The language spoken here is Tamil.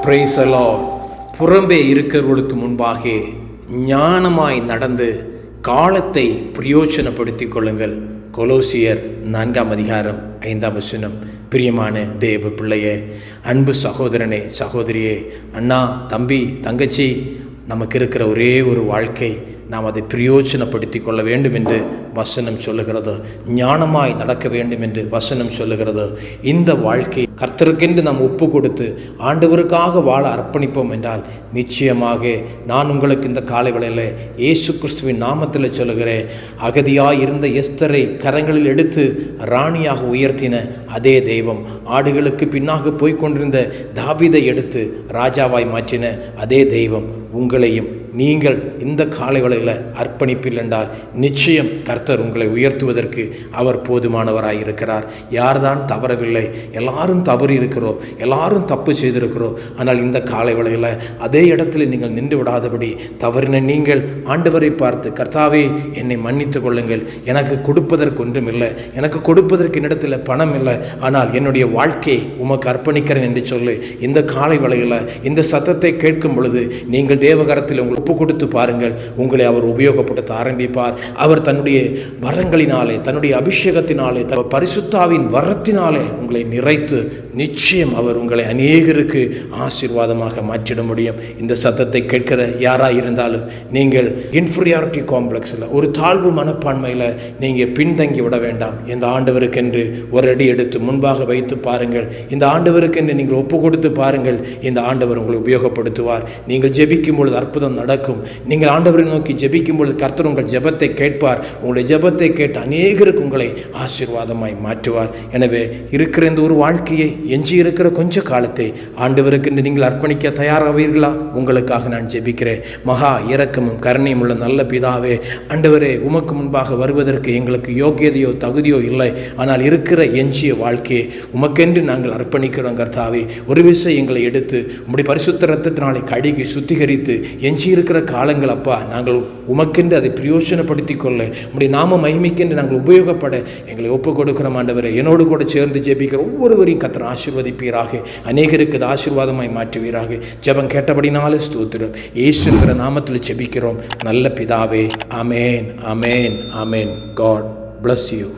Praise the Lord. புறம்பே இருக்கிறவர்களுக்கு முன்பாக ஞானமாய் நடந்து காலத்தை பிரயோஜனப்படுத்திக் கொள்ளுங்கள். கொலோசியர் 4:5. பிரியமான தேவ பிள்ளையே, அன்பு சகோதரனே, சகோதரியே, அண்ணா, தம்பி, தங்கச்சி, நமக்கு இருக்கிற ஒரே ஒரு வாழ்க்கை, நாம் அதை பிரயோஜனப்படுத்தி கொள்ள வேண்டும் என்று வசனம் சொல்லுகிறது. ஞானமாய் நடக்க வேண்டும் என்று வசனம் சொல்லுகிறது. இந்த வாழ்க்கை கர்த்தருக்கென்று நாம் ஒப்பு கொடுத்து ஆண்டவருக்காக வாழ அர்ப்பணிப்போம் என்றால் நிச்சயமாக நான் உங்களுக்கு இந்த காலை வேளையில் இயேசு கிறிஸ்துவின் நாமத்தில் சொல்லுகிறேன், அகதியாய் இருந்த எஸ்தரை கரங்களில் எடுத்து ராணியாக உயர்த்தின அதே தெய்வம், ஆடுகளுக்கு பின்னாக போய்கொண்டிருந்த தாவீதை எடுத்து ராஜாவாய் மாற்றின அதே தெய்வம் உங்களையும் நீங்கள் இந்த காலை வேளையில் அர்ப்பணிப்பில் என்றால் நிச்சயம் கர்த்தர் உங்களை உயர்த்துவதற்கு அவர் போதுமானவராய் இருக்கிறார். யார்தான் தவறவில்லை, எல்லாரும் தவறி இருக்கிறோம், எல்லாரும் தப்பு செய்திருக்கிறோம். ஆனால் இந்த காலை வேளையில் அதே இடத்துல நீங்கள் நின்று விடாதபடி தவறின நீங்கள் ஆண்டவரை பார்த்து, கர்த்தாவே என்னை மன்னித்து கொள்ளுங்கள், எனக்கு கொடுப்பதற்கு ஒன்றும் இல்லை, எனக்கு கொடுப்பதற்கு என்னிடத்தில் பணம் இல்லை, ஆனால் என்னுடைய வாழ்க்கையை உமக்கு அர்ப்பணிக்கிறேன் என்று சொல்லு. இந்த காலை வேளையில் இந்த சத்தத்தை கேட்கும் பொழுது நீங்கள் தேவகரத்தில் உங்களை ஒப்பு கொடுத்து பாருங்கள். உங்களை அவர் உபயோகப்படுத்த ஆரம்பிப்பார். அவர் தன்னுடைய வரங்களினாலே, தன்னுடைய அபிஷேகத்தினாலே, பரிசுத்தாவின் வரத்தினாலே உங்களை நிறைத்து நிச்சயம் அவர் உங்களை அநேகருக்கு ஆசீர்வாதமாக மாற்றிட முடியும். இந்த சத்தத்தை கேட்கிற யாராக இருந்தாலும் நீங்கள் இன்ஃபீரியாரிட்டி காம்ப்ளெக்ஸில், ஒரு தாழ்வு மனப்பான்மையில் நீங்கள் பின்தங்கி விட வேண்டாம். இந்த ஆண்டவருக்கென்று ஒரு அடி எடுத்து முன்பாக வைத்து பாருங்கள். இந்த ஆண்டவருக்கென்று நீங்கள் ஒப்பு கொடுத்து பாருங்கள். இந்த ஆண்டவர் உங்களை உபயோகப்படுத்துவார். நீங்கள் ஜெபிக்கும் பொழுது அற்புதம் நடக்கும். நீங்கள் ஆண்டவரை நோக்கி ஜெபிக்கும் பொழுது கர்த்தர் உங்கள் ஜெபத்தை கேட்பார். உங்களுடைய ஜெபத்தை கேட்டு அநேகருக்கு உங்களை ஆசீர்வாதமாய் மாற்றுவார். எனவே இருக்கிற இந்த ஒரு வாழ்க்கையை, எஞ்சி இருக்கிற கொஞ்ச காலத்தை ஆண்டவருக்கு நீங்கள் அர்ப்பணிக்க தயாராவீர்களா? உங்களுக்காக நான் ஜெபிக்கிறேன். மகா இரக்கமும் கருணையும் உள்ள நல்ல பிதாவே, ஆண்டவரே, உமக்கு முன்பாக வருவதற்கு எங்களுக்கு யோக்கியதையோ தகுதியோ இல்லை. ஆனால் இருக்கிற எஞ்சிய வாழ்க்கையை உமக்கென்று நாங்கள் அர்ப்பணிக்கிறோம். கர்த்தாவே, ஒரு விஷயம் எங்களை எடுத்து உம்முடைய பரிசுத்த இரத்தத்தினாலே கழுகி சுத்திகரித்து எஞ்சி இருக்கிற காலங்கள் அப்பா நாங்கள் உமக்கென்று அதை பிரயோஜனப்படுத்தி கொள்ள, உம்முடைய நாம மகிமைக்கென்று நாங்கள் உபயோகப்பட எங்களை ஒப்புக் கொடுக்கிறோம். ஆண்டவரே, என்னோடு கூட சேர்ந்து ஜெபிக்கிற ஒவ்வொருவரையும் கர்த்தர் ஆசீர்வதிப்பீராக, அநேகருக்கு ஆசீர்வாதமாய் மாற்றுவீராக. ஜெபம் கேட்டபடினாலே ஸ்தோத்திரம். இயேசுங்கிற நாமத்தில் ஜெபிக்கிறோம் நல்ல பிதாவே. ஆமென், ஆமென், ஆமென். God bless you.